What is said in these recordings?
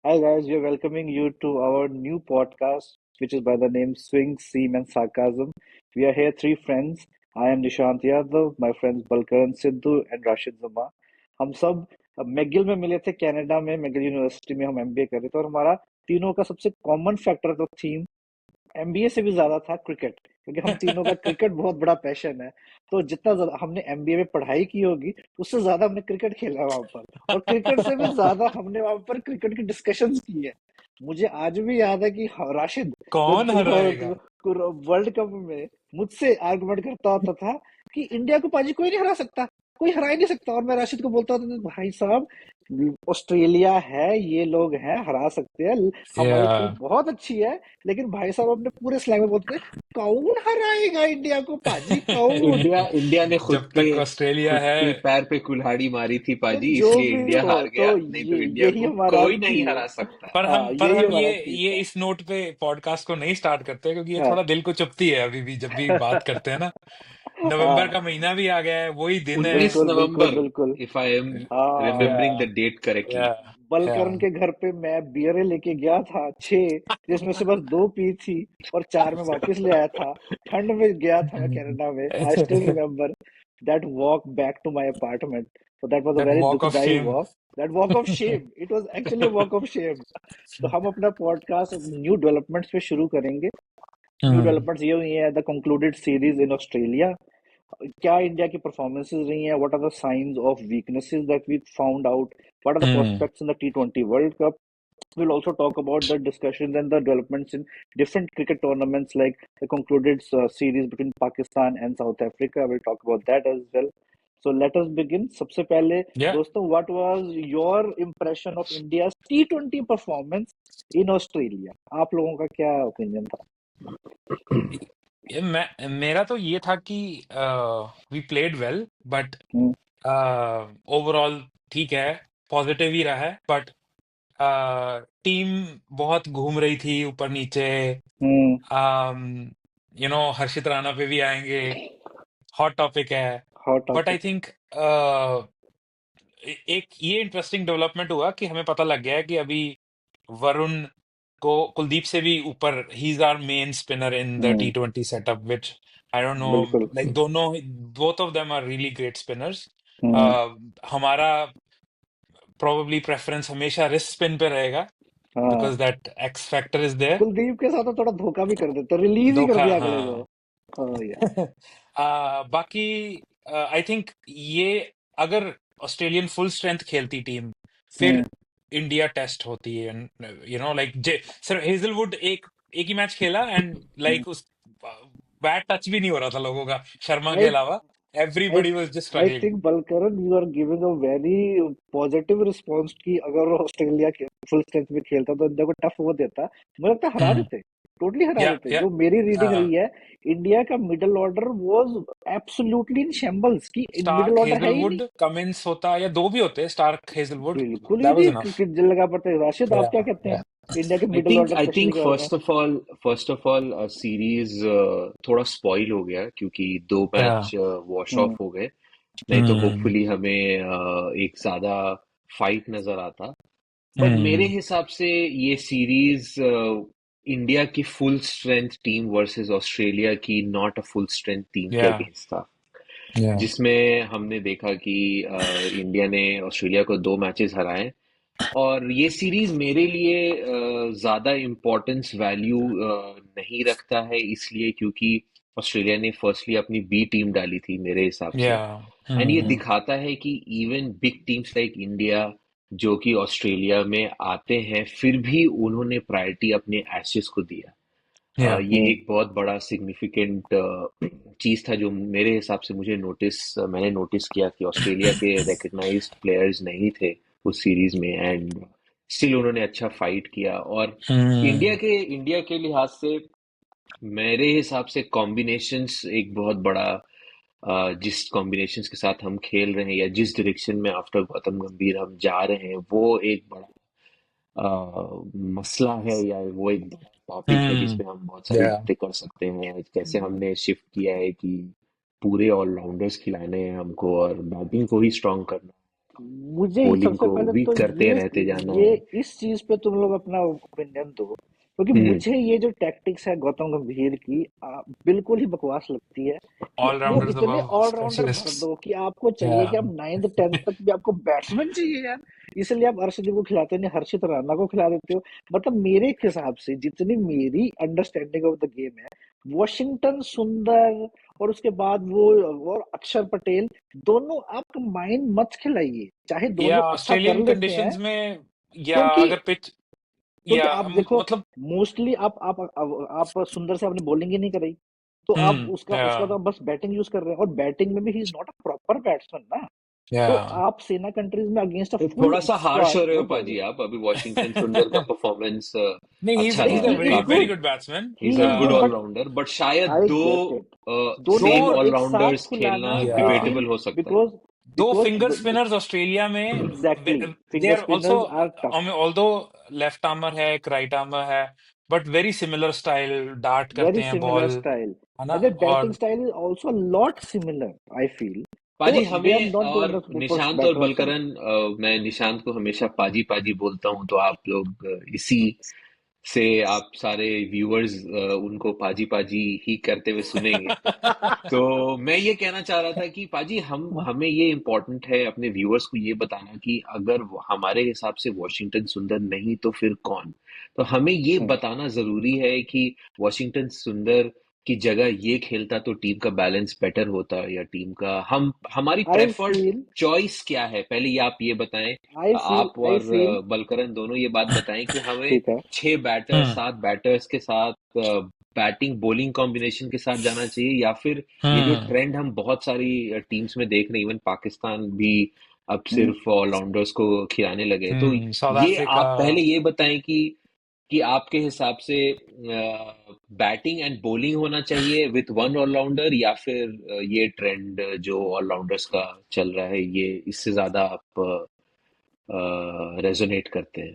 Hi guys, we are welcoming you to our new podcast, which is by the name Swing, Seam and Sarcasm. We are here three friends. I am Nishant Yadav, my friends Balkaran Sidhu and Rashid Zama. हम सब McGill में मिले थे Canada में McGill university में हम MBA कर रहे थे और हमारा तीनों का सबसे कॉमन फैक्टर तो थीम एमबीए से भी ज्यादा था क्रिकेट क्योंकि हम तीनों का क्रिकेट बहुत बड़ा पैशन है। तो जितना ज्यादा हमने एमबीए में पढ़ाई की होगी उससे ज्यादा हमने क्रिकेट खेला है वहां पर और क्रिकेट से भी ज्यादा हमने वहां पर क्रिकेट की डिस्कशंस की है। मुझे आज भी याद है कि राशिद कौन हराएगा? वर्ल्ड कप में मुझसे आर्गुमेंट करता होता था कि इंडिया को पाजी कोई नहीं हरा सकता, कोई हरा ही नहीं सकता। और मैं राशिद को बोलता होता था भाई साहब ऑस्ट्रेलिया है, ये लोग हैं, हरा सकते हैं, हमारी टीम या बहुत अच्छी है। लेकिन भाई साहब अपने पूरे स्लैंग में बोलते थे कौन हराएगा इंडिया को पाजी, कौन। इंडिया इंडिया ने खुद जब के तक ऑस्ट्रेलिया खुद है। के पैर पे कुल्हाड़ी मारी थी तो पाजी, जो इसलिए भी इंडिया हो, हार तो गया, नहीं तो इंडिया यही को हमारा कोई थी। नहीं हरा सकता। पर हाँ हम पर यही हम हमारा थी ये था। इस नोट पे पॉडकास्ट को नहीं स्टार्ट करते क्योंकि ये हाँ थोड़ा दिल को चुभती है अभी भी जब भी बात करते हैं ना। नवंबर हाँ का महीना भी आ गया है, वही दिन है। 19 बिल्कुल बिल्कुल नवंबर बिल्कुल। इफ आई एम हाँ या रिमेम्बरिंग द डेट या करेक्टली। या बलकरण के घर पे मैं बियरें लेके गया था छह, जिसमें से बस दो पी थी और चार में वापस ले आया था। ठंड में गया था मैं कनाडा में। I still remember that walk back to my apartment. So that was a that very walk of दुखदाई shame. walk. That walk of shame. It was actually a walk of shame. तो हम अपना podcast new developments पे शुरू करेंगे। New हम्म developments ये हुई है the concluded series in Australia. क्या इंडिया की परफॉर्मेंसेज रही हैं, what are the science of weaknesses that we found out, what are the hmm prospects in the टी20 world cup. We'll also talk about the discussions and the developments in different cricket tournaments, like the concluded series between Pakistan and South Africa. We'll talk about that as well. So let us begin. सबसे पहले या दोस्तों, what was your impression of India's T20 performance in Australia? आप लोगों का क्या opinion था? ये मैं मेरा तो ये था कि we played well but hmm overall ठीक है, पॉजिटिव ही रहा है। बट टीम बहुत घूम रही थी ऊपर नीचे। हम्म हर्षित राणा पे भी आएंगे, हॉट टॉपिक है। Hot but I topic. Think एक ये इंटरेस्टिंग डेवलपमेंट हुआ कि हमें पता लग गया है कि अभी वरुण को कुलदीप से भी ऊपर ही is our main spinner in the hmm T20 setup, which I don't know, बिल्कुल। लाइक दोनों, both of them are really great spinners. Hmm हमारा प्रोबेबली प्रेफरेंस हमेशा रिस्ट स्पिन पे रहेगा हाँ, because that x factor is there. Kuldeep के साथ तो थोड़ा धोखा भी कर देते, रिलीज ही कर धोखा, दिया अगले को। हाँ। हाँ यार। बाकी आई थिंक ये, अगर ऑस्ट्रेलियन फुल स्ट्रेंथ खेलती टीम फिर हम्म इंडिया टेस्ट होती है। लाइक सर हेजलवुड एक एक ही मैच खेला एंड लाइक उस बैट टच भी नहीं हो रहा था लोगों का, शर्मा के आई अलावा। I everybody was just I struggling. Think Balkaran you are giving a very positive response की अगर ऑस्ट्रेलिया के फुल स्ट्रेंथ में खेलता तो इंडिया को टफ वो देता। मुझे लगता है हरा हम्म देते, टोटली हरा देते। या जो मेरी रीडिंग रही है, इंडिया का middle order was absolutely in shambles की मिडिल स्टार्क ऑर्डर है ही नहीं। हेजलवुड कमिंस होता या दो भी होते, स्टार्क हेजलवुड, बिल्कुल ही दैट वाज नहीं इनफ। क्रिकेट जल लगा पड़ता है। राशिद आप क्या कहते या हैं इंडिया के आई मिडिल थिंक ऑर्डर आई स्पेशली थिंक के बारे में? फर्स्ट ऑफ ऑल सीरीज थोड़ा स्पॉइल हो गया क्योंकि दो या मैच वॉश हम्म ऑफ हो गए। नहीं तो हम्म होपफुली हमें एक ज्यादा फाइट नजर आता। बट मेरे हम्म हिसाब से ये सीरीज इंडिया की full strength team versus Australia की not a full strength team के या अगेंस्ट था, या जिसमें हमने देखा कि इंडिया ने ऑस्ट्रेलिया को दो मैचेस हराए। और ये सीरीज मेरे लिए ज्यादा इम्पोर्टेंस वैल्यू नहीं रखता है, इसलिए क्योंकि ऑस्ट्रेलिया ने फर्स्टली अपनी बी टीम डाली थी मेरे हिसाब से। या एंड ये हम्म दिखाता है कि even big teams like India जो कि ऑस्ट्रेलिया में आते हैं, फिर भी उन्होंने प्रायोरिटी अपने एशेज को दिया। या ये एक बहुत बड़ा सिग्निफिकेंट चीज था जो मेरे हिसाब से मैंने नोटिस किया कि ऑस्ट्रेलिया के रिकग्नाइज्ड प्लेयर्स नहीं थे उस सीरीज में, एंड स्टिल उन्होंने अच्छा फाइट किया। और हम्म इंडिया के लिहाज से मेरे हिसाब से कॉम्बिनेशंस एक बहुत बड़ा, जिस कॉम्बिनेशंस के साथ हम खेल रहे हैं या जिस डायरेक्शन में आफ्टर गौतम गंभीर हम जा रहे हैं, वो एक बड़ा मसला है, या वो एक बड़ा टॉपिक है जिस हम्म पे हम बहुत सारी या बातें कर सकते हैं। कैसे हमने शिफ्ट किया है कि पूरे ऑलराउंडर्स खिलाने हैं हमको और बैटिंग को ही स्ट्रांग करना है। मुझे बॉलिंग सबसे को पहले वीक तो करते रहते जाना ये है। इस चीज पे तुम लोग अपना ओपिनियन दो, क्योंकि हम्म। मुझे ये जो टैक्टिक्स है गौतम गंभीर की बिल्कुल ही बकवास लगती है कि वो ऑलराउंडर्स इतने अबाउ ऑलराउंडर भर स्पेशलिस्ट्स। दो कि आपको या चाहिए कि आप 9th 10th तक भी आपको बैट्समैन चाहिए यार। इसलिए आप अर्शदीप को खिलाते नहीं, हर्षित राणा को खिला देते हो। मतलब मेरे हिसाब से जितनी मेरी अंडरस्टैंडिंग ऑफ द गेम है, वॉशिंगटन सुंदर और उसके बाद वो और अक्षर पटेल, दोनों आप माइंड मत खिलाइए, चाहे या दोनों अच्छा कर ऑस्ट्रेलियन लेते हैं। कंडीशंस में, या क्योंकि अगर पिच, क्योंकि या आप देखो, मतलब मोस्टली आप सुंदर से आपने बॉलिंग ही नहीं कराई, तो आप उसका या उसका तो आप बस बैटिंग यूज कर रहे हैं, और बैटिंग में भी ही is not a proper batsman ना। या तो आप सेना कंट्रीज में अगेंस्ट अ तो फुल थोड़ा सा हार्श स्क्वाड हो रहे हो हो पाजी जाएगा। आप। अभी वॉशिंगटन सुंदर का परफॉर्मेंस नहीं, अच्छा ही इज रहा अ है वेरी ही इज वेरी काफी। Good, good batsman. He is he uh is good good, but allrounder, but शायद आई दो गेट इट, दोनों सेम को दो, एक साथ ऑलराउंडर्स खेलना खिलाना आई या फील, डिबेटेबल हो सकता है। Because though because finger spinners Australia में, exactly, they finger are also, spinners are tough. Although left armer है, एक राइट आर्मर है, but very similar style, dart Very करते हैं similar बॉल, style, है ना? and their batting और style is also a lot similar, I feel. पाजी So they are हमें not going और to put निशांत और better of them. बलकरन, मैं निशांत को हमेशा पाजी पाजी बोलता हूँ, तो आप लोग इसी से आप सारे व्यूअर्स उनको पाजी पाजी ही करते हुए सुनेंगे। तो मैं ये कहना चाह रहा था कि पाजी हम हमें ये इम्पोर्टेंट है अपने व्यूअर्स को ये बताना कि अगर हमारे हिसाब से वॉशिंगटन सुंदर नहीं तो फिर कौन। तो हमें ये बताना जरूरी है कि वॉशिंगटन सुंदर की जगह ये खेलता तो टीम का बैलेंस बेटर होता, या टीम का हम हमारी I प्रेफर्ड feel, चॉइस क्या है, पहले ये आप ये बताएं। आप I और feel, बलकरन दोनों ये बात बताएं कि हमें ठीक है। 6 बैटर हम्म 7 बैटर्स के साथ बैटिंग बॉलिंग कॉम्बिनेशन के साथ जाना चाहिए, या फिर ये जो हम्म ट्रेंड हम बहुत सारी टीम्स में देख रहे हैं, इवन पाकिस्तान भी अब हम्म, सिर्फ ऑलराउंडर्स को खिलाने लगे। तो साउथ ये अफ्रीका। आप पहले ये बताएं कि आपके हिसाब से बैटिंग एंड बॉलिंग होना चाहिए विथ वन ऑलराउंडर, या फिर ये ट्रेंड जो ऑलराउंडर्स का चल रहा है ये इससे ज्यादा आप रेजोनेट करते हैं?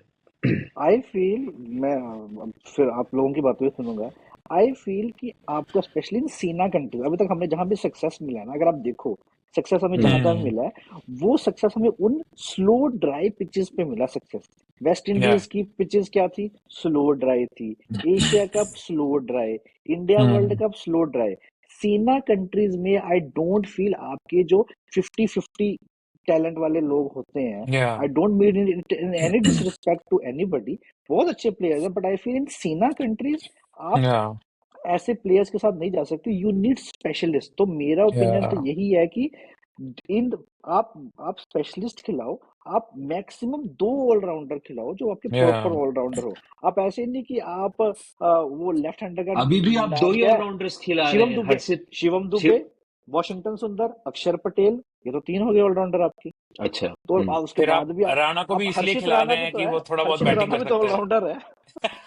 आई फील, मैं अब फिर आप लोगों की बातें भी सुनूंगा। आई फील कि आपको स्पेशली इन सीना कंट्री, अभी तक हमने जहां भी सक्सेस मिला है ना, अगर आप देखो सक्सेस हमें जहां जहां हम्म मिला है, वो सक्सेस हमें उन स्लो ड्राई पिचेस पे मिला सक्सेस। वेस्ट या इंडीज की पिचेस क्या थी? स्लो ड्राई थी। Asia cup slow dry, India world hmm cup slow dry. SENA countries में आई डोंट फील आपके जो 50-50 टैलेंट वाले लोग होते हैं, या I don't mean in any disrespect to anybody, बहुत अच्छे प्लेयर्स हैं, बट आई फील इन सीना कंट्रीज आप या ऐसे प्लेयर्स के साथ नहीं जा सकते, यू नीड स्पेशलिस्ट। तो मेरा ओपिनियन तो या यही है कि इन आप आप स्पेशलिस्ट खिलाओ, आप मैक्सिमम 2 ऑलराउंडर खिलाओ जो आपके या प्रॉपर ऑलराउंडर हो। आप ऐसे नहीं कि आप वो लेफ्ट हैंडर का अभी भी आप दो नाम ही क्या है? ऑलराउंडर्स खिला रहे शिवम हैं, दुबे, हर्षित। शिवम दुबे, शिव। वॉशिंगटन सुंदर, अक्षर पटेल, ये तो 3 हो गए ऑलराउंडर आपके। अच्छा। तो हम्म। उसके फिर बाद आप भी राणा को अब भी इसलिए हर्षित खिला राणा रहे भी हैं तो कि है, वो थोड़ा बहुत हर्षित बैटिंग राणा कर भी तो सकता है। ऑलराउंडर है।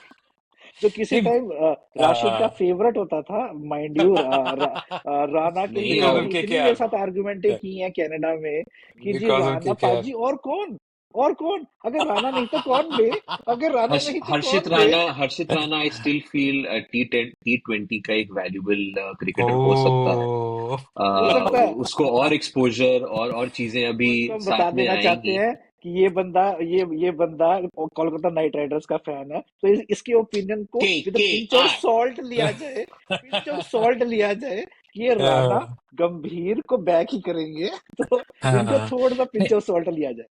जो किसी नहीं, टाइम राशिद का आ, फेवरेट होता था, माइंड यू, राणा के लिए नहीं, बिकॉज उसने ऑफ इतनी मेरे साथ आर्गुमेंटें की हैं कनाडा में कि जी बिकॉज ऑफ राणा के पाजी और कौन, और कौन, अगर राणा नहीं तो कौन बे, अगर राणा नहीं तो कौन बे। Harshit Rana I still feel T20 का एक वैल्यूबल क्रिकेटर हो सकता है। ओ हो सकता है। उसको और एक्सपोजर और चीजें अभी उसको हम बता साथ में देना चाहते आएंगी। हैं कि ये बंदा कोलकाता नाइट राइडर्स का फैन है, तो इसके ओपिनियन को के विद के पिंच ऑफ आर सॉल्ट लिया जाए, पिंच ऑफ सॉल्ट लिया जाए कि ये राणा गंभीर को बैक ही करेंगे। तो इनको हाँ, थोड़ा सा पिंच नहीं, ऑफ सॉल्ट लिया जाए।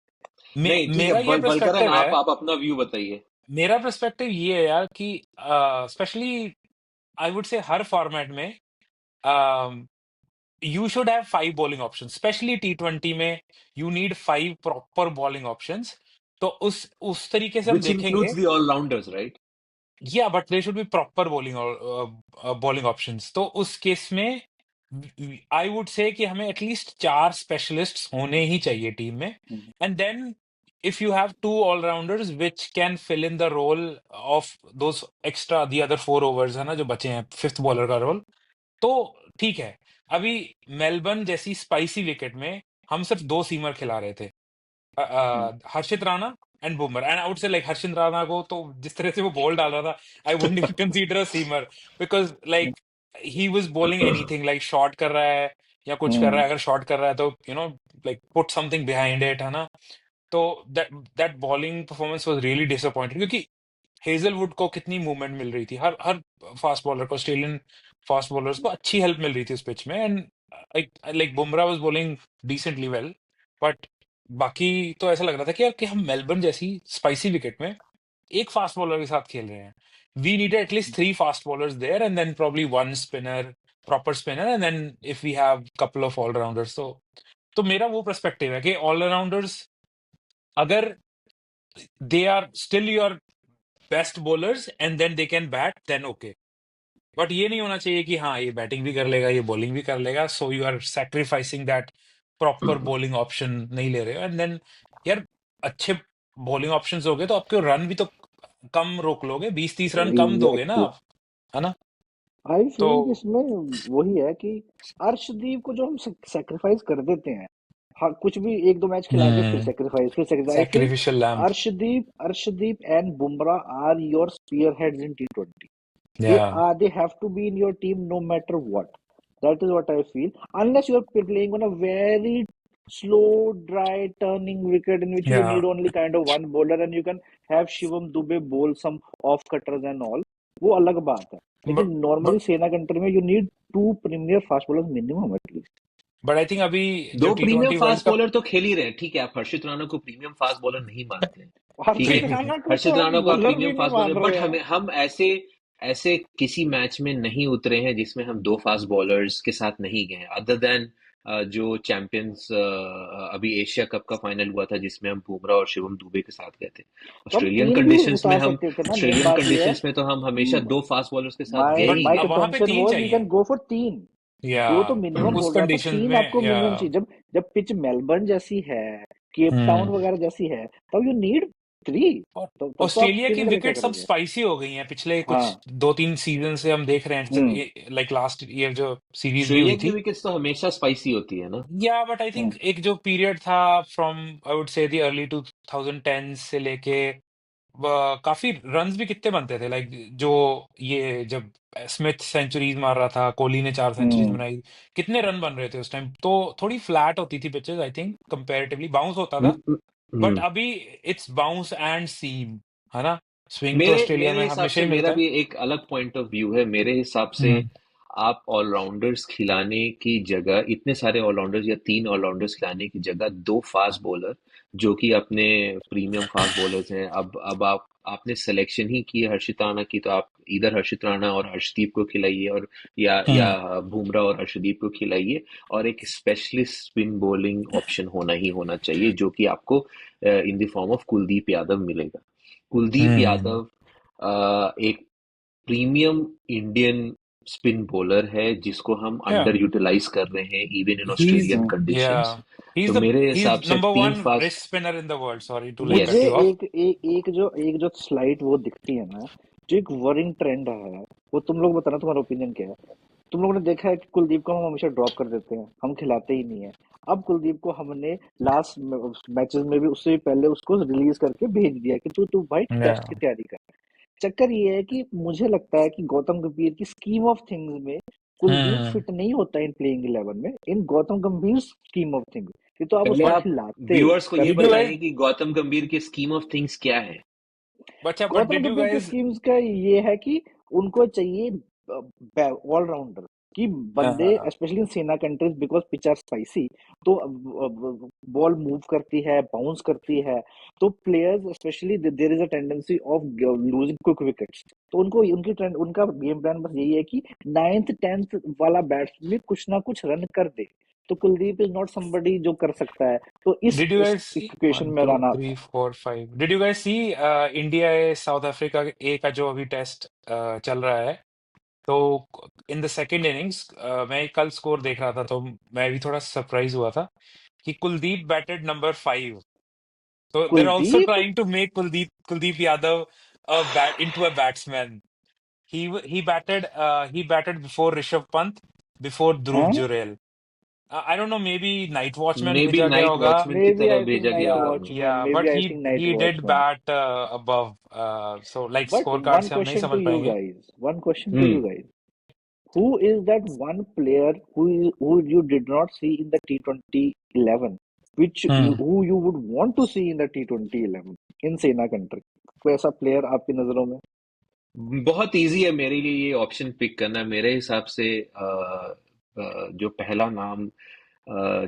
नहीं, ठीक है। मेरा ये बलकरन, पर्सपेक्टिव है, आप अपना व्यू बताइए। मेरा पर्सपेक्टिव ये है यार कि स्पेशली आई वुड से हर फॉर्मेट में you should have 5 bowling option, especially T20 में you need 5 proper bowling options. तो उस तरीके से हम विच देखेंगे, इंक्लूड्स द ऑलराउंडर्स, राइट? या but they should be proper bowling options. तो उस केस में आई वुड से कि हमें एटलीस्ट 4 स्पेशलिस्ट्स होने ही चाहिए टीम में। And then if you have 2 allrounders which can fill in the role of those extra the other 4 overs, है ना, जो बचे हैं फिफ्थ बॉलर का रोल, तो ठीक है। अभी मेलबर्न जैसी स्पाइसी विकेट में हम सिर्फ 2 सीमर खिला रहे थे, Harshit Rana and Bumrah, and I would say like Harshit Rana को तो जिस तरह से वो बॉल डाल रहा था, I wouldn't even consider a seamer, because like he was bowling anything, like shot कर रहा है या कुछ कर रहा हम्म है, अगर शॉट कर रहा है तो like put something behind it, है ना। तो that that bowling performance was really disappointing, क्योंकि हेजलवुड को कितनी मूवमेंट मिल रही थी, हर हर फास्ट बॉलर को, ऑस्ट्रेलियन फास्ट बॉलर्स को अच्छी हेल्प मिल रही थी उस पिच में। And like Bumrah was bowling decently well, but बाकी तो ऐसा लग रहा था कि हम मेलबर्न जैसी स्पाइसी विकेट में एक फास्ट बॉलर के साथ खेल रहे हैं। We needed at least three fast bowlers there, and then probably one spinner, proper spinner, and then if we have couple of allrounders. तो मेरा वो पर्सपेक्टिव है कि ऑलराउंडर्स, अगर they are still your best bowlers and then they can bat, then okay. But ये नहीं होना चाहिए कि हाँ ये बैटिंग भी कर लेगा, ये बॉलिंग भी कर लेगा, so you are sacrificing that proper bowling option नहीं ले रहे हो, एंड देन यार अच्छे बॉलिंग ऑप्शंस हो गए तो आपके रन भी तो कम रोक लोगे, 20-30 रन कम दोगे ना एग्जैक्टली। आप, है ना। आई तो फील इसमें वही है कि अर्शदीप को जो हम सेक्रीफाइस कर देते हैं, हाँ कुछ भी एक दो मैच खिला के फिर हम्म सेक्रीफाइस, फिर sacrifice, I feel sacrificial lamb. Arshdeep and Bumrah are your spearheads in T20. They या are they have to be in your team no matter what. That is what I feel. Unless you are playing on a very slow, dry, turning wicket in which you या need only kind of one bowler and you can have Shivam Dube bowl some off cutters and all. वो अलग बात है। But लेकिन normally SENA country में you need to premier fast bowlers minimum at least. But I think अभी जो दो premium T20 world fast cup bowler तो खेल ही रहे हैं, ठीक है, आप हर्षित राणा को प्रीमियम फास्ट बॉलर नहीं मानते हैं, ठीक है, हर्षित राणा को तो हर्षित हम राणा को आप बॉलर प्रीमियम भी नहीं फास्ट मान बॉलर, बट रहे हैं। हम ऐसे ऐसे किसी मैच में नहीं उतरे हैं जिसमें हम दो फास्ट बॉलर्स के साथ नहीं गए, अदर देन जो चैंपियंस अभी एशिया कप का फाइनल हुआ था जिसमें हम बुमराह और शिवम दुबे के साथ गए थे। तो हम तीन भी उतार सकते थे ना, मेन ऑस्ट्रेलियन बात ये है। कंडीशंस में तो हम हमेशा दो फास्ट बॉलर्स के साथ माय गए बट ही माय हैं। वहां पे कंटेंशन 3 वाज यू चाहिए। कैन गो फॉर तीन। या दो तो मिनिमम उस बोल रहा था, कंडीशंस तीन में, आपको या मिनिमम चाहिए। जब जब पिच मेलबर्न जैसी है, केप टाउन हम्म वगैरह जैसी है, तब यू नीड थ्री। और तो तब तो आप ऑस्ट्रेलिया की तीन का क्या विकेट सब करोगे। स्पाइसी हो गई हैं पिछले कुछ हाँ। 2-3 सीजन से, हम देख रहे हम्म हैं, लाइक लास्ट ईयर जो सीरीज भी ऑस्ट्रेलिया हुई की थी। विकेट्स तो हमेशा स्पाइसी होती है ना। या बट आई हम्म थिंक एक जो पीरियड था फ्रॉम, आई वुड से दी अर्ली 2010 से लेके, काफी रन्स भी कितने बनते थे, लाइक जो ये जब स्मिथ सेंचुरीज मार रहा था, कोहली ने 4 सेंचुरीज हम्म बनाई, कितने रन बन रहे थे उस टाइम। तो थोड़ी फ्लैट होती थी pitches, I think comparatively bounce होता हम्म, था, हम्म, बट हम्म। अभी इट्स बाउंस एंड सीम, है ना। स्विंग तो मेरे ऑस्ट्रेलिया मेरे में हिसाब हमेशा से ही मेरा मिलता है। भी एक अलग पॉइंट ऑफ व्यू है। मेरे हिसाब से हम्म आप ऑलराउंडर्स खिलाने की जगह, इतने सारे ऑलराउंडर्स या तीन ऑलराउंडर्स खिलाने की जगह, दो फास्ट बॉलर जो कि अपने प्रीमियम फास्ट बॉलर्स हैं। अब आप आपने सिलेक्शन ही की है हर्षित राणा की, तो आप इधर हर्षित राणा और हर्षदीप को खिलाइए, और या हम्म बुमराह और हर्षदीप को खिलाइए, और एक स्पेशलिस्ट स्पिन बॉलिंग ऑप्शन होना ही होना चाहिए जो कि आपको in the form of Kuldeep Yadav मिलेगा। कुलदीप हम्म यादव एक प्रीमियम इंडियन स्पिन बॉलर है जिसको हम या अंडर यूटिलाइज कर रहे हैं इवन इन he's ऑस्ट्रेलियन या कंडीशंस। तो he's the मेरे he's हिसाब से number तीन one fast. wrist spinner in the world, sorry to like मुझे cut यस। you off। एक जो स्लाइड वो दिखती है ना, जो एक वरिंग ट्रेंड रहा है, वो तुम लोग बताना तुम्हारा ओपिनियन क्या है। तुम लोगों ने देखा है कि कुलदीप को हम हमेशा ड्रॉप कर देते हैं, हम खिलाते ही नहीं है। अब कुलदीप को हमने लास्ट मैचेस में भी, उससे भी पहले उसको रिलीज करके भेज दिया कि तू तू भाई या टेस्ट की तैयारी कर। चक्कर ये है कि मुझे लगता है कि गौतम गंभीर की स्कीम ऑफ थिंग्स में कुलदीप हम्म फिट नहीं होता इन प्लेइंग 11 में, इन गौतम गंभीर स्कीम ऑफ थिंग्स। ये तो आप पहले उसको बट आप खिलाते व्यूअर्स को ये डिड यू करते। गाइस बताइए कि गौतम गंभीर की स्कीम ऑफ थिंग्स क्या है। बट गौतम डिड यू गंभीर के गाइस स्कीम्स का ये है कि उनको चाहिए ऑलराउंडर कि बंदे, specially in SENA countries because pitch are spicy, तो बॉल मूव करती है, बाउंस करती है, तो players specially there is a tendency of losing quick wickets. तो उनको उनकी ट्रेंड, उनका गेम प्लान बस यही है कि 9th 10th वाला बैट्समैन कुछ ना कुछ रन कर दे। तो कुलदीप इज नॉट समबडी जो कर सकता है। तो Did you इस guys see इक्वेशन one, में two, रहना। three, four, five? Did you guys see India South Africa A का जो अभी टेस्ट चल रहा है? तो इन द सेकेंड इनिंग्स, मैं कल स्कोर देख रहा था तो मैं भी थोड़ा सरप्राइज हुआ था कि कुलदीप बैटेड नंबर 5। तो there also Kuldeep trying to make Kuldeep Yadav bat into a batsman. he batted he batted before Rishabh Pant, before Dhruv है, Jurel. I don't know, maybe night watchman may be भेजा गया नाइट होगा। Watchman मे की B तरह I think भेजा गया night Yeah, होगा उन्हें। Watchman, yeah, may but be I he think night he did watchman. bat above. So like but scorecard one से हम नहीं क्वेश्चन टू समझ यू पाएंगे। Guys, one question to hmm. You guys, who is that one player who you did not see in the T20 11, hmm who you would want to see in the T20 11 in सेना country? कोई ऐसा player आपकी नजरों में? बहुत easy है मेरे लिए ये ऑप्शन पिक करना। मेरे हिसाब से जो पहला नाम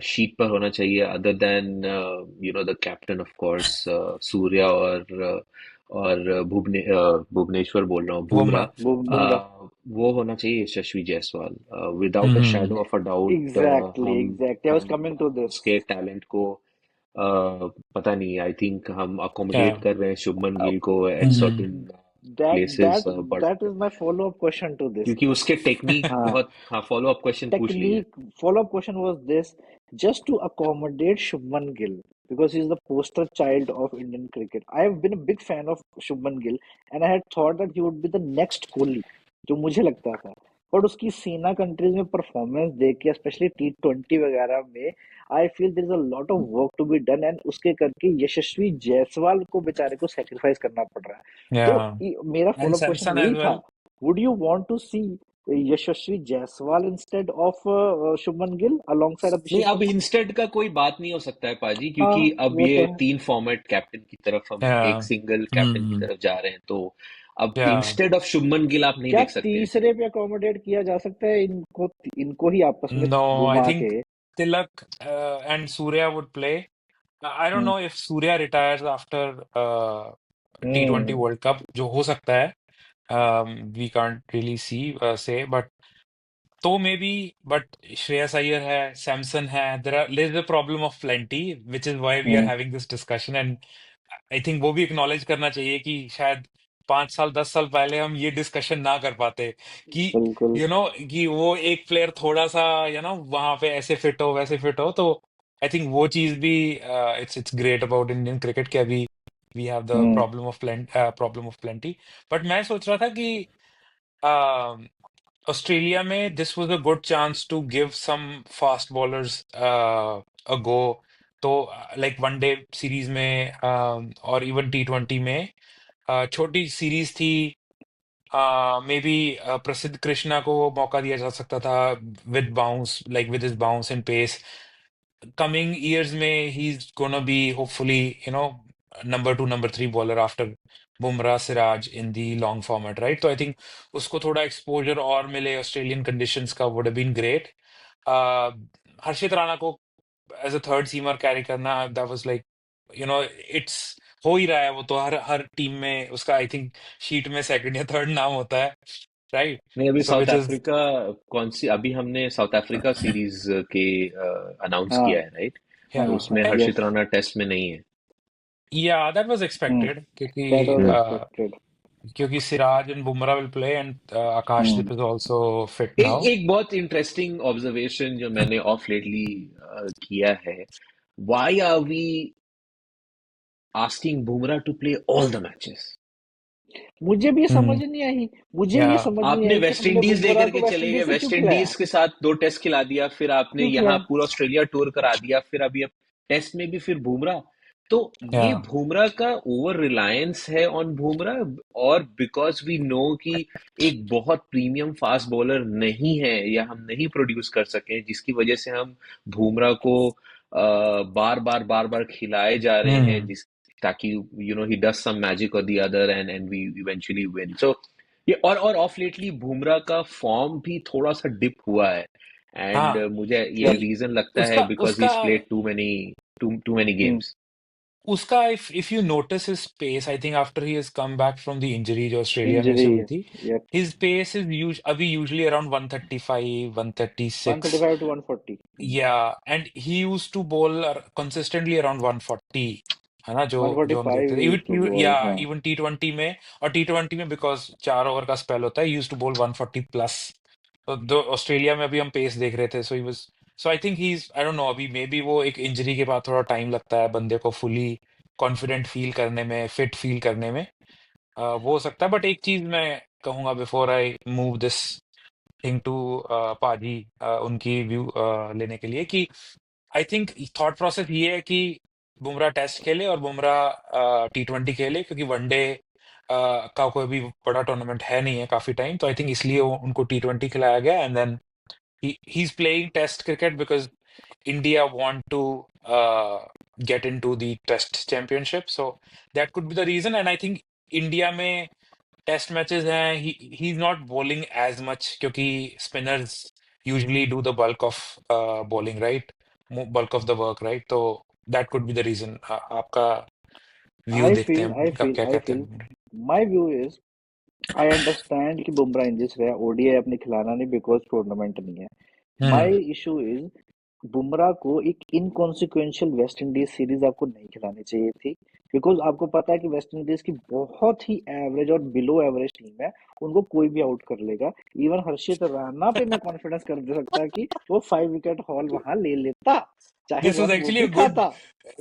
शीट पर होना चाहिए, other than the captain of course, Surya और भुवनेश्वर बोल रहा हूँ, बुमराह। बुमराह बुमराह। वो होना चाहिए Yashasvi Jaiswal. Without a hmm shadow of a doubt exactly, hmm exactly, I was hmm coming to this. उसके टैलेंट को पता नहीं, आई थिंक हम या अकोमोडेट कर रहे हैं शुभमन गिल को at hmm certain that places, that but that is my follow up question to this. क्योंकि उसके टेक्निक हाँ, बहुत। हाँ, फॉलो अप क्वेश्चन पूछ लीजिए। technique follow-up question was this: just to accommodate Shubman Gill, because he's the poster child of Indian cricket. I have been a big fan of Shubman Gill, and I had thought that he would be the next Kohli, जो मुझे लगता था। But उसकी SENA countries में performance देख के, specially T20 वगैरह में, I feel there is a lot of work to be done, and उसके करके यशस्वी जायसवाल को बेचारे को सेक्रीफाइस करना पड़ रहा है। या तो मेरा and followup question Samson as यही था: well. would you want to see Yashasvi Jaiswal instead of Shubman Gill alongside नहीं, Abhishek अब Sharma? इंस्टेंट का कोई बात नहीं हो सकता है पाजी, हाँ, क्योंकि अब वो तो ये है। 3 फॉर्मेट कैप्टन की तरफ, हम या एक सिंगल कैप्टन की हम्म तरफ जा रहे हैं, तो अब या इंस्टेड ऑफ शुभमन गिल आप नहीं क्या देख सकते हैं। तीसरे पे अकोमोडेट किया जा सकता है इनको, इनको ही आपस में नो आई घुमा थिंक के? Tilak and Surya would play. I don't hmm, know if Surya retires after T20 hmm, world cup, जो हो सकता है। वी कांट रियली सी से, बट तो maybe, but Shreyas Iyer है, सैमसन है, there is a problem of plenty, which is why we are hmm, having this discussion. And I think वो भी एक्नॉलेज करना चाहिए कि शायद 5 साल 10 साल पहले हम ये डिस्कशन ना कर पाते कि बिल्कुल। कि वो एक प्लेयर थोड़ा सा वहां पे ऐसे फिट हो वैसे फिट हो। तो आई थिंक वो चीज भी it's great about Indian cricket कि अभी we have the hmm, problem of plenty. But मैं सोच रहा था कि ऑस्ट्रेलिया में this was a good chance to give some fast bowlers a go. तो लाइक वनडे सीरीज में और इवन T20 में छोटी सीरीज थी। मे बी प्रसिद्ध कृष्णा को मौका दिया जा सकता था with bounce, like with his bounce and pace. Coming years में he is gonna be hopefully number 2 number 3 bowler after Bumrah Siraj in the long format, right? तो आई थिंक उसको थोड़ा एक्सपोजर और मिले ऑस्ट्रेलियन कंडीशंस का, would have been great. Harshit Rana को as a third seamer carry करना, that was like it's हो ही रहा है। वो तो हर हर टीम में उसका आई थिंक शीट में सेकंड या थर्ड नाम होता है, राइट? नहीं, अभी सो साउथ विच इज अफ्रीका, कौन सी, अभी हमने साउथ अफ्रीका सीरीज के अनाउंस हाँ, किया है, राइट? तो हाँ, उसमें हर्षित यस। राणा टेस्ट में नहीं है। या that was hmm, expected, that क्योंकि was hmm. Expected. Siraj and Bumrah will play and Akashdeep hmm, is also fit एक नाउ। एक बहुत इंटरेस्टिंग ऑब्जर्वेशन जो मैंने ऑफ लेटली किया है, why are we asking Bumrah to play all the matches? मुझे भी ये समझ हम्म नहीं आई। मुझे या ये समझ नहीं आपने आई कि वेस्ट हमने इंडीज बुमराह लेकर को के वेस्ट चले गए, इंडीज से क्यों वेस्ट इंडीज खिलाया? के साथ 2 टेस्ट खिला दिया, फिर आपने क्यों यहाँ खिलाया? पूरा ऑस्ट्रेलिया टूर करा दिया, फिर अभी अब टेस्ट में भी फिर बुमराह। तो या ये बुमराह का ओवर रिलायंस है ऑन बुमराह, और बिकॉज वी नो कि एक बहुत प्रीमियम फास्ट बॉलर नहीं है, या हम नहीं प्रोड्यूस कर सके, जिसकी वजह से हम बुमराह को बार बार खिलाए जा रहे हैं, हम्म जिस ताकि ही डज सम मैजिक और the other, and we eventually win. So ये, और ऑफ लेटली बुमराह का फॉर्म भी थोड़ा सा डिप हुआ है, एंड हाँ। मुझे ये यस। सी रीजन लगता है उसका बिकॉज ही उसका played too many hmm, games. उसका if you notice his pace, I think after he has come back from the injury जो ऑस्ट्रेलिया में इंजरी से हुई है। थी, यप। हिज पेस इज अभी usually around 135 136। 135 to 140। Yeah, and he used to bowl consistently around 140, है ना? जो जो हम 145 देखते थे, यूज टू इवन बॉल, हाँ। इवन T20 में। और T20 में बिकॉज 4 ओवर का स्पेल होता है, यूज टू बोल 140 प्लस। तो ऑस्ट्रेलिया में अभी हम पेस देख रहे थे, so I think he is, I don't know, अभी मे बी वो एक इंजरी के बाद थोड़ा टाइम लगता है बंदे को फुली कॉन्फिडेंट फील करने में, फिट फील करने में। वो हो सकता है। बट एक चीज मैं कहूंगा before I move this thing to पाजी, उनकी व्यू लेने के लिए, कि आई थिंक थॉट प्रोसेस ये है कि बुमराह टेस्ट खेले और बुमराह T20 खेले, क्योंकि वनडे का कोई भी बड़ा टूर्नामेंट है नहीं है काफी टाइम, तो आई थिंक इसलिए उनको T20 खिलाया गया, and then he is playing test cricket because India want to get into the Test Championship, so that could be the reason. And I think India में टेस्ट मैचेस हैं, he is not bowling as much क्योंकि spinners usually do the bulk of bowling, right, bulk of the work, right, तो that could be the reason. आपका view देखते हैं, आप क्या I कहते feel, हैं? my view is, I understand कि बुमराह इंजरी से ओडीआई अपने खिलाना नहीं बिकॉज टूर्नामेंट नहीं है। My hmm issue is Bumrah को एक इनकॉन्सिक्वेंशियल वेस्ट इंडीज सीरीज आपको नहीं खिलानी चाहिए थी, बिकॉज आपको पता है कि वेस्ट इंडीज की बहुत ही एवरेज और बिलो एवरेज टीम है, उनको कोई भी आउट कर लेगा। इवन हर्षित राणा पे मैं कॉन्फिडेंस कर दे सकता कि वो 5 विकेट हॉल वहां ले लेता, चाहे दिस वाज रन वो एक्चुअली भी अ गुड, खाता।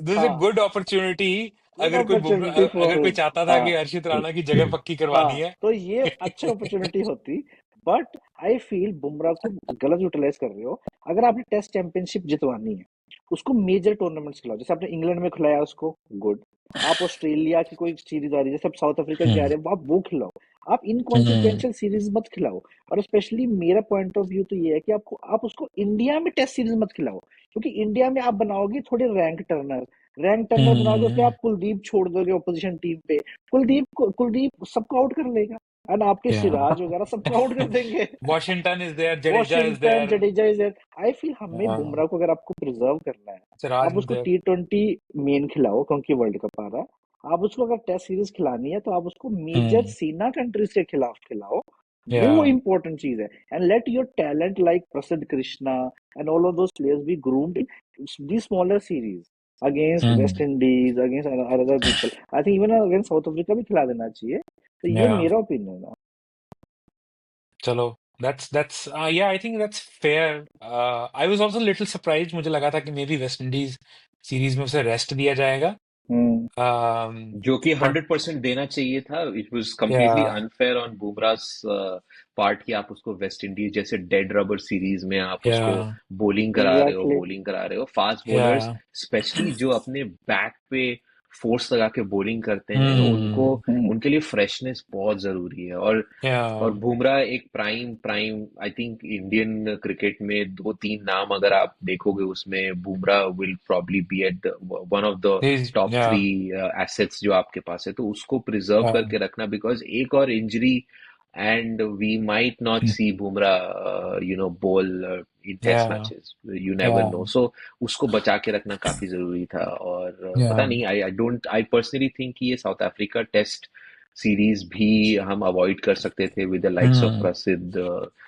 दिस इज हाँ, अ गुड अपॉर्चुनिटी। गुड अगर कोई अपॉर्चुनिटी फॉर अगर कोई हिम। चाहता था हाँ, कि हर्षित राणा की जगह पक्की करवानी हाँ, है। तो ये अच्छा अपॉर्चुनिटी होती, बट आई फील बुमराह को गलत यूटिलाइज कर रहे हो। अगर आपने टेस्ट चैंपियनशिप जितवानी है, उसको मेजर टूर्नामेंट्स खिलाओ, जैसे आपने इंग्लैंड में खिलाया उसको, गुड। आप ऑस्ट्रेलिया की कोई सीरीज आ रही है, जैसे आप साउथ अफ्रीका की आ हम्म रही है, आप वो खिलाओ। आप हम्म इनकॉन्सिक्वेंशियल सीरीज मत खिलाओ। और स्पेशली मेरा पॉइंट ऑफ व्यू तो ये है कि आपको आप उसको इंडिया में टेस्ट सीरीज मत खिलाओ, क्योंकि इंडिया में आप बनाओगे थोड़े रैंक टर्नर बनाओगे, उसमें हम्म आप कुलदीप छोड़ दोगे अपोजिशन टीम पे। कुलदीप सबको आउट कर लेगा, एंड आपके या सिराज वगैरह सबको आउट कर देंगे। Washington is there, Jadeja is Washington, there, Jadeja is I feel हमें बुमराह को अगर आपको प्रिजर्व करना है, सिराज आप इज उसको देयर। T20 मेन खिलाओ, क्योंकि वर्ल्ड कप आ रहा है। आप उसको अगर टेस्ट सीरीज खिलानी है, तो आप उसको मेजर हम्म सीना कंट्रीज के खिलाफ खिलाओ। या वो इंपॉर्टेंट चीज है, and let your talent like Prasidh Krishna and all of those players be groomed in the smaller series against west hmm Indies, against other people. I think even against South Africa भी खिला देना चाहिए। तो ये या मेरा ओपिनियन है। चलो, that's yeah, I think that's fair. I was also a little surprised, मुझे लगा था कि may be West Indies series में उसे रेस्ट दिया जाएगा, हम्म। जो कि बट 100% देना चाहिए था। इट वाज कम्प्लीटली या अनफेयर ऑन बुमराह's पार्ट कि आप उसको वेस्ट इंडीज जैसे डेड रबर सीरीज में आप या उसको एग्जैक्टली। बॉलिंग करा रहे हो। फास्ट या बॉलर्स स्पेशली जो अपने बैक पे फोर्स लगा के बॉलिंग करते हैं, उनको हम्म उनके लिए फ्रेशनेस बहुत जरूरी है। या और बुमराह एक prime prime I think Indian cricket में दो तीन नाम अगर आप देखोगे, उसमें Bumrah will probably be at one of the top या थ्री एसेट्स जो आपके पास है। तो उसको प्रिजर्व या करके रखना, बिकॉज एक और injury and we might not see Bumrah bowl in test या मैचेस, यू या नेवर नो। सो उसको बचा के रखना काफी जरूरी था। और या पता नहीं, आई पर्सनली थिंक कि ये साउथ अफ्रीका टेस्ट सीरीज भी हम अवॉइड कर सकते थे with the likes of hmm Prasidh,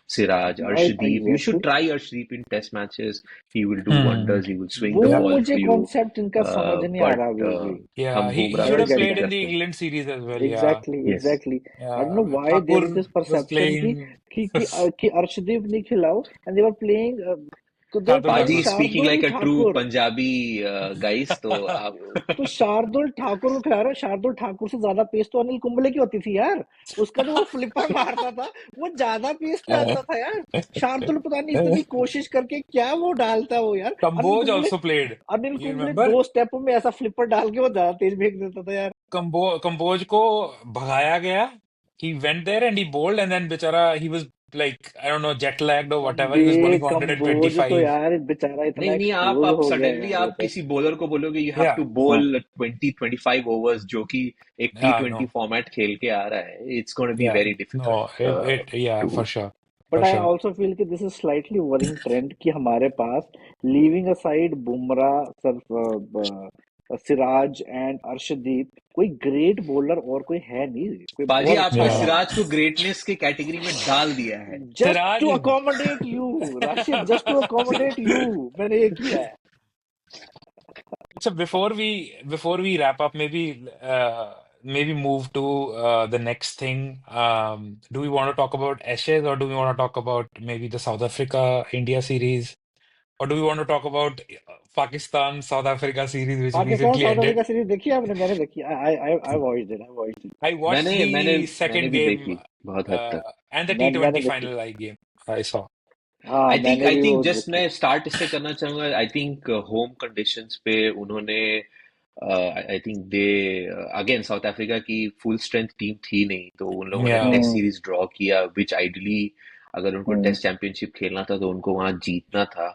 Siraj, Arshdeep. You should exactly. Try Arshdeep in test matches. He will do hmm wonders, he will swing वो द या बॉल मुझे फॉर यू। कॉन्सेप्ट इनका समझ नहीं आ रहा बट अभी भी। या हम he बुमराह नेवर should पे have गेट उम्मीद played in दैट। the करते हैं। England series as well, yeah. Exactly, yes, exactly. I don't know Yeah, why there is Thakur this was perception कि playing कि अर्शदीप नहीं खिलाओ, and they were playing, they were Shardul playing पाजी Thakur. Speaking Shardul like a true Thakur. Punjabi guys, तो आप तो शार्दुल ठाकुर को खिला रहे हो, शार्दुल ठाकुर से ज्यादा पेस तो अनिल कुंबले की होती थी यार। उसका जो वो फ्लिपर मारता था, वो ज्यादा पेस पे आता था यार। शार्दुल पता नहीं इतनी कोशिश करके क्या वो डालता वो यार। Anil Kamboj Kumble, also played. Anil You Kumble remember? 2 स्टेपों में ऐसा फ्लिपर डाल के वो ज्यादा तेज फेंक देता था यार। Kamboj को भगाया गया. He went there and he bowled, and then बेचारा he was like, I don't know, jet lagged or whatever. अबे He was bowling for Kamboj तो 125. यार बेचारा इतना नहीं नहीं, एक्सपोज आप हो गया सडनली यार, वो आप तो। किसी बॉलर को बोलोगे यू हैव Yeah, टू हाँ, बोल 20-25 ओवर्स, जो कि एक yeah, T20 no, फॉर्मेट खेल के आ रहा है, it's gonna be yeah, very no, difficult yeah, too. for sure, but for I sure. Also feel कि this is slightly worrying trend कि हमारे पास, leaving aside Bumrah, Siraj and Arshdeep, कोई ग्रेट बॉलर और कोई है नहीं, कोई पाजी बहुत अच्छा आपने नहीं Yeah, है। सिराज को ग्रेटनेस के कैटेगरी में डाल दिया है। Just to Siraj. Accommodate you, Rashid, just to accommodate you, मैंने ये किया है। So before we wrap up, maybe move to the next thing. Do we want to talk about Ashes, or do we want to talk about maybe the South Africa India series, or do we want to talk about Pakistan South Africa series which Pakistan recently south ended? Africa series देखी है आपने? मैंने देखी, I watched it, I watched it. I watched मैंने मैंने the मैंने second भी game देखी बहुत हद तक। and the मैंने T20 देखी। final I game I saw. हाँ, मैंने आई भी थिंक वो जस्ट देखी। मैं स्टार्ट इससे करना चाहूंगा। आई थिंक होम कंडीशंस पे उन्होंने I think they again south Africa की फुल स्ट्रेंथ टीम थी नहीं, तो उन लोगों ने Yeah, टेस्ट हम्म सीरीज ड्रॉ किया, विच आइडली अगर उनको हम्म टेस्ट चैंपियनशिप खेलना था तो उनको वहां जीतना था,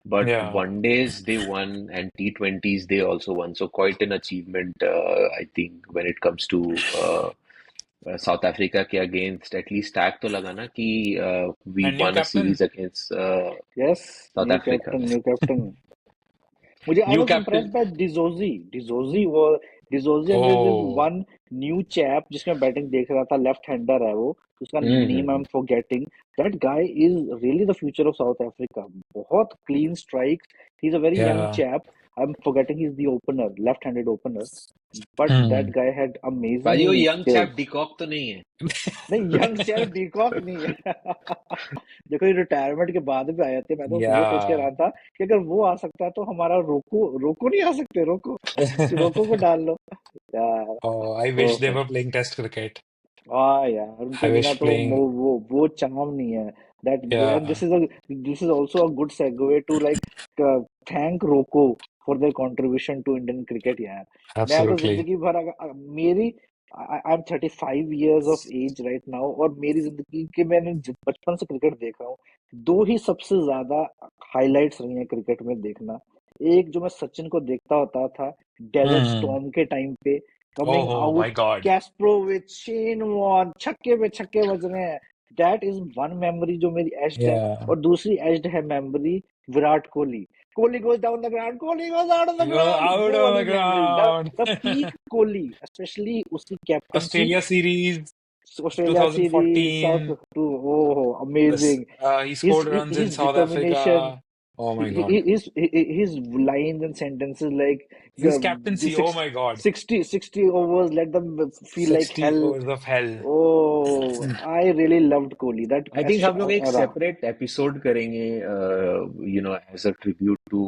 but yeah. One days they won and T20s they also won, so quite an achievement I think when it comes to South Africa के अगेंस्ट। एटलीस्ट टैग तो लगा ना कि we And new won a captain. Series against yes South new Africa. Captain new captain मुझे I new was captain. Impressed by de Zorzi de Zorzi वो de Zorzi and there is Oh, one new chap जिसमें batting देख रहा था left hander है वो उसका name I hmm. Am forgetting that guy is really the future of South Africa बहुत clean strike he is a very young yeah. Chap I am forgetting he is the opener left handed opener but that Hmm. Guy had भाजी वो amazing young chap skills de Kock तो नहीं है? नहीं young chap de Kock नहीं है देखो ये रिटायरमेंट के बाद भी आए थे मैं तो ये सोच के Yeah. रहा था कि अगर वो आ सकता है तो हमारा रोको रोको नहीं आ सकते रोको रोको को डाल लो यार Oh, I वो wish they were playing Test cricket. हाँ यार उनके I बिना wish तो playing. वो चार्म नहीं है that and Yeah, this is also a good segue to like thank RoKo for their contribution to Indian cricket यार मैं तो absolutely. जिंदगी भर मेरी I am 35 years of age right now और मेरी जिंदगी के मैंने बचपन से क्रिकेट देख रहा हूँ दो ही सबसे ज्यादा हाइलाइट्स रही हैं क्रिकेट में देखना एक जो मैं सचिन को देखता होता था डेजर्ट Hmm. स्टॉर्म के टाइम पे coming Oh my out God. Kasprowicz Shane Warne छक्के पे छक्के बज रहे हैं दैट इज वन मेमोरी जो मेरी एज्ड है Yeah. और दूसरी एज्ड है memory Virat Kohli Kohli goes down the ground Kohli goes out of the Go ground out वो on the वाली memory ground. The peak Kohli especially उसकी captaincy Australia series Australia series South 2014. Oh This amazing he his scored runs in his South determination Africa. Oh my God. his lines and sentences like His the captaincy. Oh my God. 60 overs let them feel like 60 hell. overs of hell. Oh, I really loved Kohli. That I think हम लोग एक era. Separate episode करेंगे, you know, as a tribute to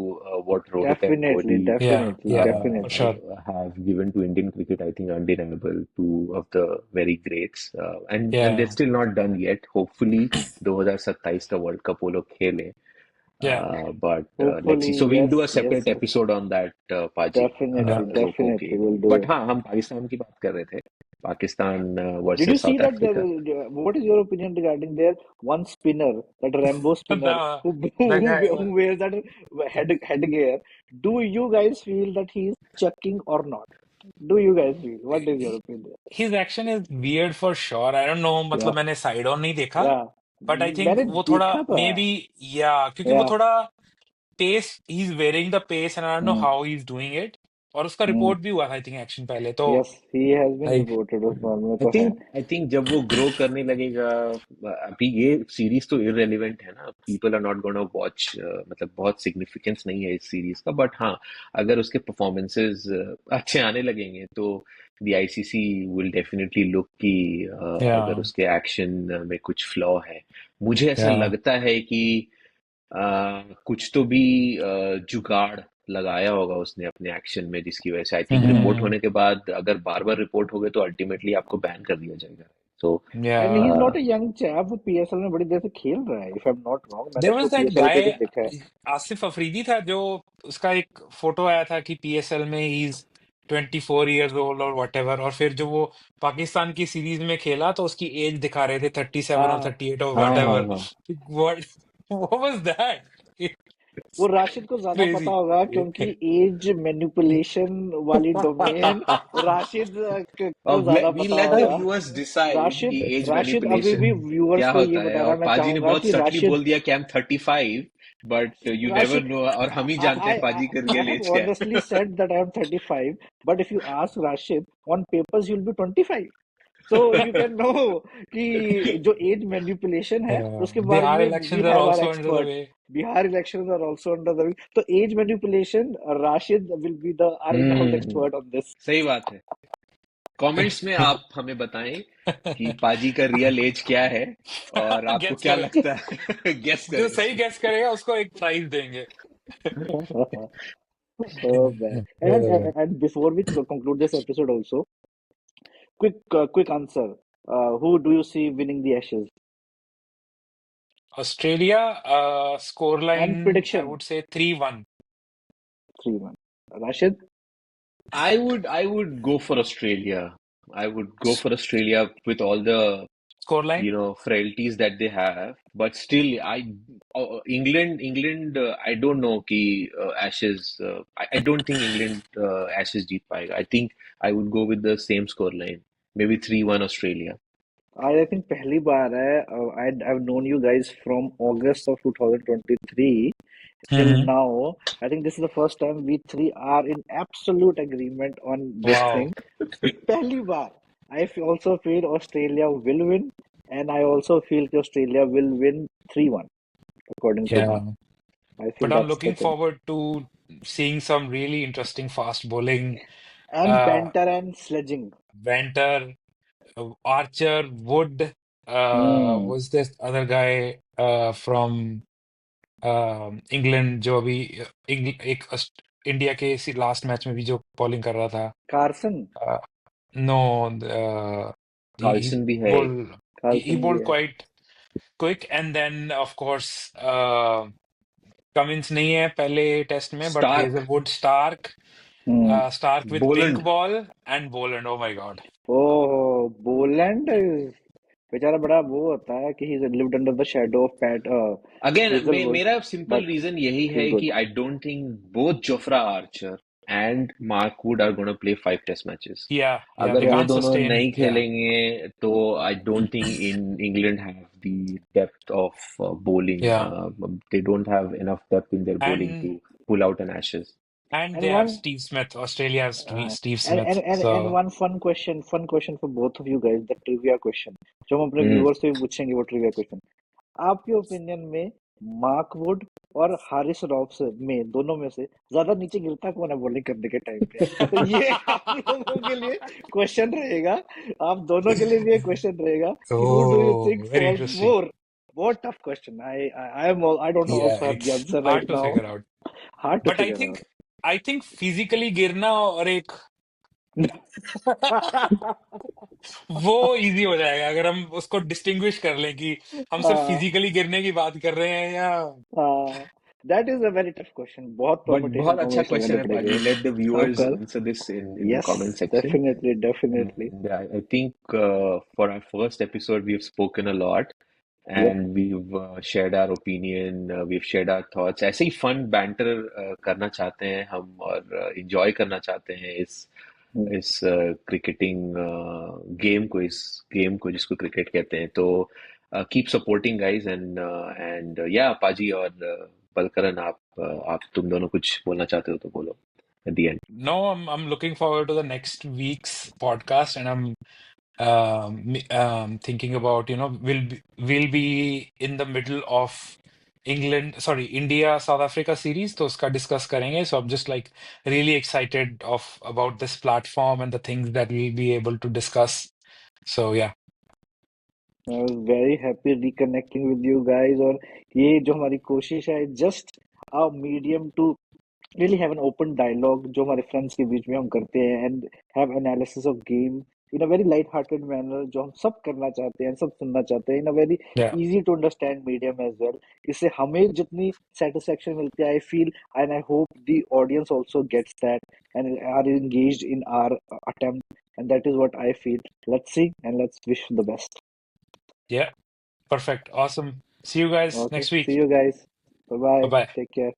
what Rohit and Definitely, Kohli Yeah, definitely, yeah, for definitely. sure. have given to Indian cricket. I think undeniable, two of the very greats, and they're Yeah, still not done yet. Hopefully 2027 का world cup वो लोग खेलें. yeah, But let's see. Hopefully, So we'll do yes, a yes, separate yes. episode on that, Paji, yeah. Definitely, Roko के. definitely, we'll do But it. हाँ, हम पाकिस्तान की बात कर रहे थे. Pakistan Did you versus see South that? Africa. What is your opinion regarding their one spinner, that Rambo spinner, The who the who, guy. who wears that headgear? Do you guys feel that he is chucking or not? Do you guys feel? What is your opinion? His action is weird for sure. I don't know. मतलब Yeah, मैंने side on नहीं देखा. yeah. But I think मैंने वो थोड़ा देखा था. maybe yeah क्योंकि वो Yeah. थोड़ा pace he's varying the pace and I don't know Hmm. how he's doing it. और उसका Hmm. रिपोर्ट भी हुआ था आई थिंक एक्शन पहले तो Yes, he has been like reported. उस मामले में आई तो है. थिंक आई थिंक जब वो ग्रो करने लगेगा, अभी ये सीरीज तो इररेलेवेंट है ना, people are not gonna watch, मतलब बहुत सिग्निफिकेंस नहीं है इस सीरीज का, बट हाँ, अगर उसके परफॉर्मेंसेस अच्छे आने लगेंगे तो the ICC will definitely look कि अगर या उसके एक्शन में कुछ फ्लॉ है। मुझे ऐसा या लगता है कि कुछ तो भी जुगाड़ लगाया होगा उसने अपने एक्शन में, जिसकी वजह से आई थिंक रिपोर्ट हम्म होने के बाद अगर बार बार रिपोर्ट हो गए तो अल्टीमेटली आपको बैन कर दिया जाएगा। तो या And he is not a young chap. वो पीएसएल में बड़ी देर से खेल रहा है. If I'm not wrong, मैंने देयर उसको वाज दैट पीएसएल पे गाय भी देखा है. आसिफ अफरीदी था जो उसका एक फोटो आया था कि पीएसएल में ही इज 24 years old और whatever और फिर जो वो पाकिस्तान की सीरीज में खेला तो उसकी एज दिखा रहे थे 37 और हाँ 38 और हाँ हाँ whatever हाँ। व्हाट व्हाट वाज दैट वो राशिद को ज्यादा पता क्रेजी होगा क्योंकि एज मैनिपुलेशन वाली डोमेन राशिद को अब ज्यादा वी पता लेट द होगा. व्यूअर्स डिसाइड कि राशिद एज राशिद अभी भी मैनिपुलेशन व्यूअर्स क्या को ये होता है, बताना और मैं पाजी ने चाहूंगा बहुत कि सटली राशिद बोल दिया कि I am 35, but you never Rashid know, और हम ही जानते हैं I पाजी का I रियल have एज क्या honestly है। said that I am 35, but if you ask Rashid, on papers you'll be 25. So you can know कि जो एज मैनिपुलेशन है उसके बारे बिहार में we elections are have our also under the expert. वे Bihar elections are also under the so age manipulation. Rashid will be the our in-house hmm, expert on this. सही बात है। कमेंट्स में आप हमें बताएं कि पाजी का रियल एज क्या है और आपको गेस क्या करें लगता है। गेस जो करें। सही गेस करेगा उसको एक प्राइज देंगे Oh man! And before we conclude this episode, also quick answer. Who do you see winning the Ashes? Australia score line And I prediction would say 3-1 3-1. Rashid? I would go for Australia. I would go for Australia with all the Scoreline? frailties that they have, but still England I don't know कि Ashes I don't think England Ashes जीत पाएगा. I think I would go with the same score line, maybe 3-1 Australia. I think पहली बार है. I've known you guys from August of 2023 till Mm-hmm. now. I think this is the first time we three are in absolute agreement on this Wow. thing. पहली बार. Also feel Australia will win, and I also feel that Australia will win 3-1, according to me. Yeah. I feel But I'm that's the looking thing. forward to seeing some really interesting fast bowling. And Uh, banter and sledging. Venter, Archer, Wood, Hmm. was this other guy from England जो अभी एक India के इसी last match में भी जो bowling कर रहा Carson. था नो he Carlson भी है एक. bowled he Carson भी bowled है. quite quick and then of course Cummins नहीं है पहले टेस्ट में but Stark, Hazlewood Starc Hmm. Starc with pink Boland. Ball and Boland oh my god Oh, Boland is बेचारा बड़ा वो होता है कि he's lived under the shadow of Pat Again, Hazelwood, मेरा सिंपल but रीजन यही he's है good. कि I don't think both Jofra Archer and Mark Wood are going to play 5 test matches. या अगर दे वो Yeah. कांट दोनों sustain नहीं या खेलेंगे तो I don't think in England have the depth of bowling. या They don't have enough depth in their bowling and to pull out an Ashes. and they And have one Steve Smith. Australia has uh, Steve Smith. and So one fun question for both of you guys, the trivia question. जो हम अपने Hmm. viewers से भी पूछेंगे वो trivia question. आपके opinion में Mark Wood और हारिस रॉब्स में दोनों में से ज्यादा नीचे गिरता कौन है बॉलिंग करने के टाइम पे? तो ये आप लोगों के लिए क्वेश्चन रहेगा. आप दोनों के लिए भी एक क्वेश्चन रहेगा कि who do you think oh, very falls interesting. more? What tough question. I don't Yeah, also have the it's answer hard right to now. figure out. Hard to But figure out. I think physically गिरना और एक वो easy हो जाएगा अगर हम उसको distinguish कर लें कि हम सिर्फ uh, फिजिकली गिरने की बात कर रहे हैं या that is a very tough question. बहुत But permutation बहुत अच्छा combination question करने है पड़ेंगे. पाजी. Let the आप viewers कर. answer this in the Yes, comment section. definitely. And I think for our first episode, we've spoken a lot Yep. and we've shared our opinion, we've shared our thoughts. ऐसे ही fun banter करना चाहते हैं हम और enjoy करना चाहते हैं इस क्रिकेटिंग गेम को जिसको क्रिकेट कहते हैं. तो कीप सपोर्टिंग गाइज एंड या पाजी और बलकरन आप तुम दोनों कुछ बोलना चाहते हो तो बोलो at the end. no I'm looking forward to the next week's podcast and I'm thinking about we'll be in the middle of India South Africa series तो उसका discuss करेंगे so I'm just like really excited about this platform and the things that we'll be able to discuss so yeah I was very happy reconnecting with you guys. और ये जो हमारी कोशिश है just a medium to really have an open dialogue जो हमारे friends के बीच में हम करते हैं and have analysis of game in a very light-hearted manner जो हम सब करना चाहते हैं सब सुनना चाहते हैं in a very yeah easy to understand medium as well. इससे हमें जितनी satisfaction मिलती है I feel and I hope the audience also gets that and are engaged in our attempt and that is what I feel. Let's see and let's wish the best. yeah perfect awesome see you guys Okay, next see week you guys. Bye bye bye. bye Take care.